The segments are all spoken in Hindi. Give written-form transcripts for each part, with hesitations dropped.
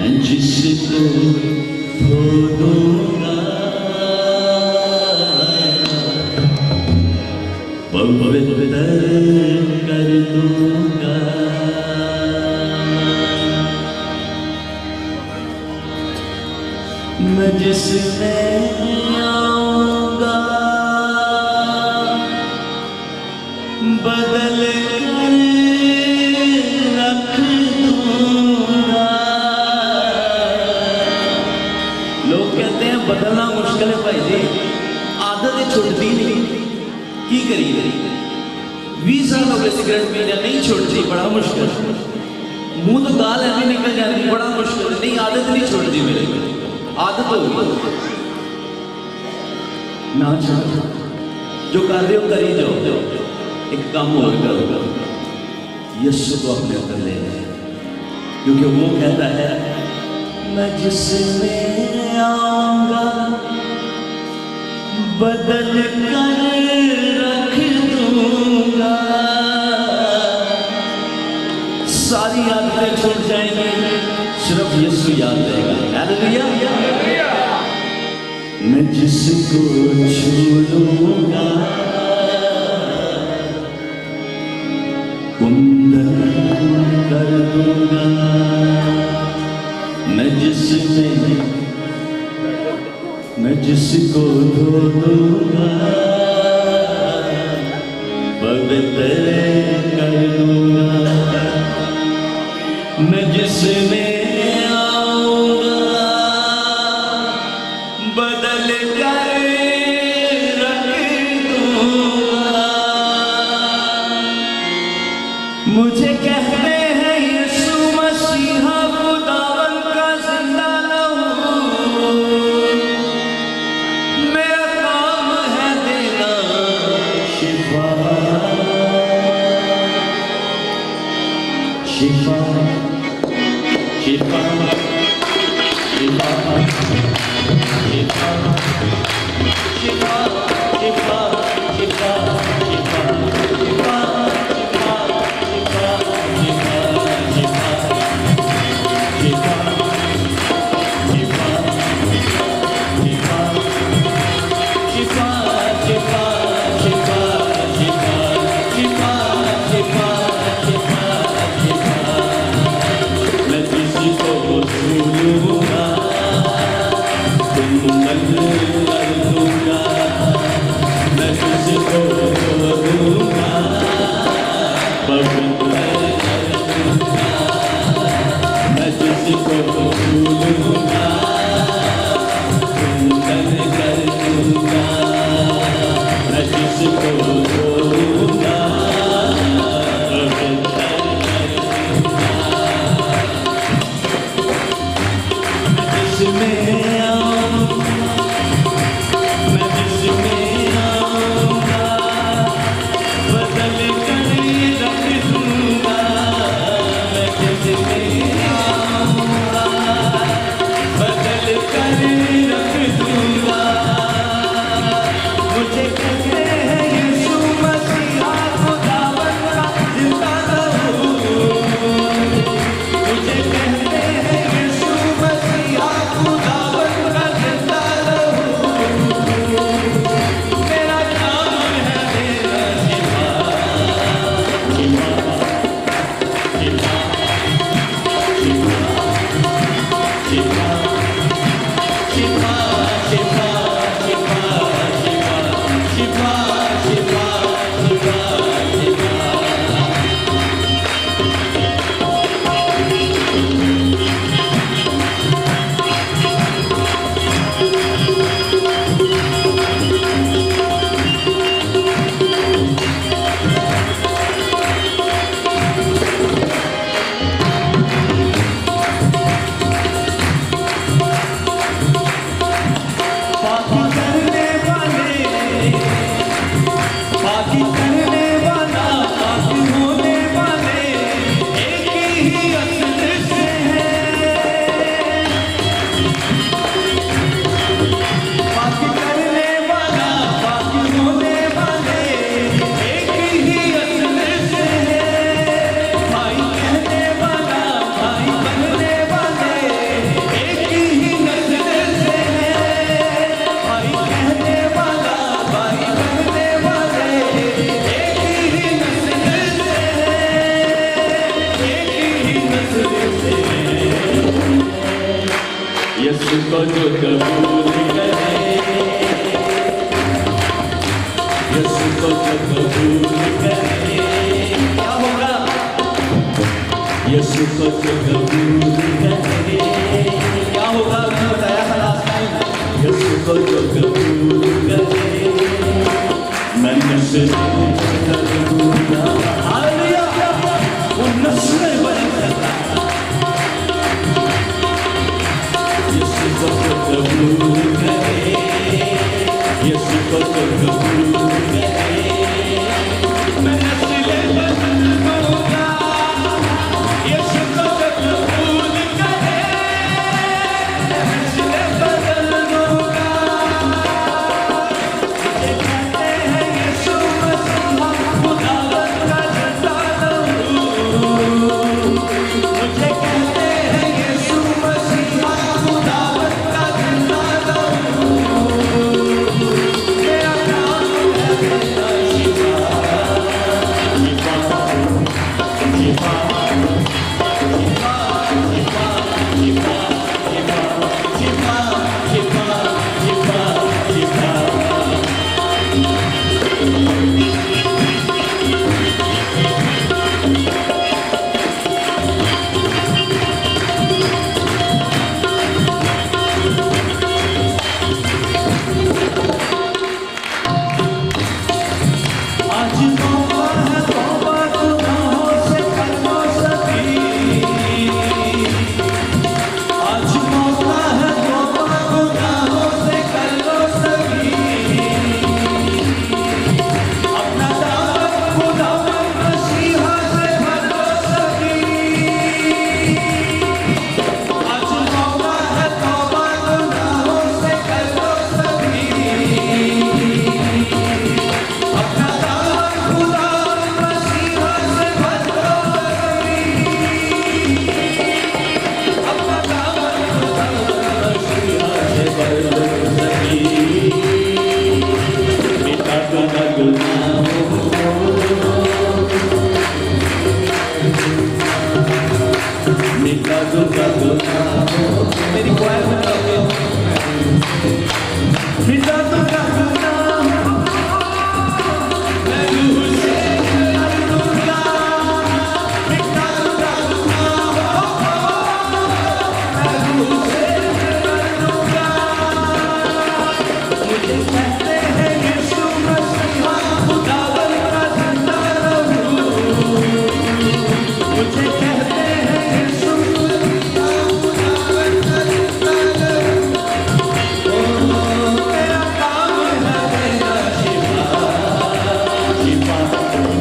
मैं जिसको धो दूंगा पवित्र कर दूंगा। मैं जिसमें आऊंगा बदल कर रख दूंगा। लोग कहते हैं बदलना मुश्किल है भाई जी, आदत छुटती नहीं, की करिए 20 साल हो गए सिगरेट पीना नहीं छोड़ती, बड़ा मुश्किल। मुंह तो गाल ऐसी निकल जाती, बड़ा मुश्किल। नहीं आदत नहीं छोड़ती मेरे को, आदत हो गई ना छोड़ो, जो कर रहे हो करी जाओ। एक काम और करो, यीशु को अपने अंदर ले आए, क्योंकि वो कहता है मैं जिसमें आऊंगा बदल कर रख दूंगा। सारी आदतें छूट जाएंगी, सिर्फ यीशु याद रहेगा। हालेलुया। मैं जिसको छू लूंगा कुंदन कर दूंगा। मैं जिसको धो दूंगा पवित्र कर दूंगा। मैं जिसमें आऊंगा बदल कर रख दूंगा। मुझे कहते हैं यीशु मसीहा खुदावन का जिंदा लहू, मेरा काम है देना शिफा। शिफा शिफा शिफा शिफा शिफा शिफा शिफा शिफा जो कबूल करे, यीशु को जो कबूल करे, क्या होगा? यीशु को जो कबूल करे, क्या होगा? मैंने बताया था लास्ट टाइम, यीशु को जो कबूल करे, मैं नस्लें करूँगा, हालेलुया, वो नस्लें बदलता, यीशु को जो कबूल करे, यीशु को जो कबूल करे, मैं नस्लें बदलूँगा, यीशु को जो कबूल करे, मैं नस्लें बदलूँगा, मुझे कहते हैं यीशु मसीहा खुदावंद का झंडा लहू, मुझे कहते हैं यीशु मसीहा खुदावंद का झंडा लहू, मेरा नाम है मेरा शिफा, शिफा, शिफा, शिफा, शिफा, शिफा, शिफा, शिफा, शिफा, शिफा, शिफा। आज तौबा है तौबा गुनाहों से कर लो सभी, आज मौका है तौबा गुनाहों से कर लो सभी, अपना दामन खुदावंद मसीहा से भर लो सभी, आज मौका है तौबा गुनाहों से कर लो सभी, अपना दामन खुदावंद मसीहा से भर लो सभी, अपना दामन खुदावंद मसीहा से भर लो सभी, मिटा दो ना गुनाहों को, मिटा दो ना गुनाहों को, मेरी क्वायर में गाओगे, मिटा दो ना गुनाहों को, मैं रूह से कर दूंगा, मिटा दो ना गुनाहों को, मैं रूह से कर दूंगा, मुझे कहते हैं यीशु मसीहा खुदावंद का झंडा लहू, मुझे कहते हैं यीशु मसीहा खुदावंद का झंडा लहू, ओ मेरा काम है मेरा शिफा, शिफा, शिफा,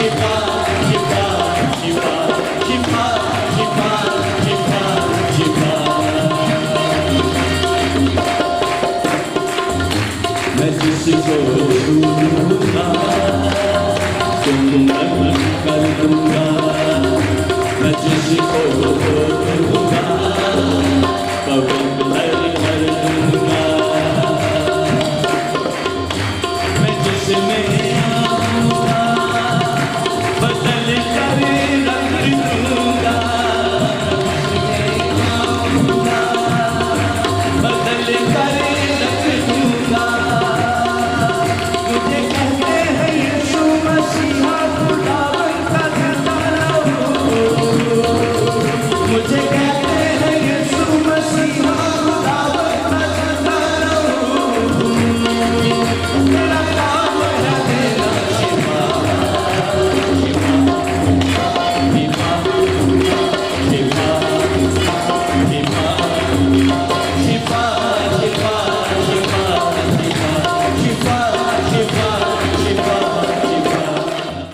शिफा, शिफा, शिफा, शिफा, शिफा, शिफा, शिफा, शिफा, शिफा। मैं जिसको छूऊंगा, तुम नमन कर दूंगा,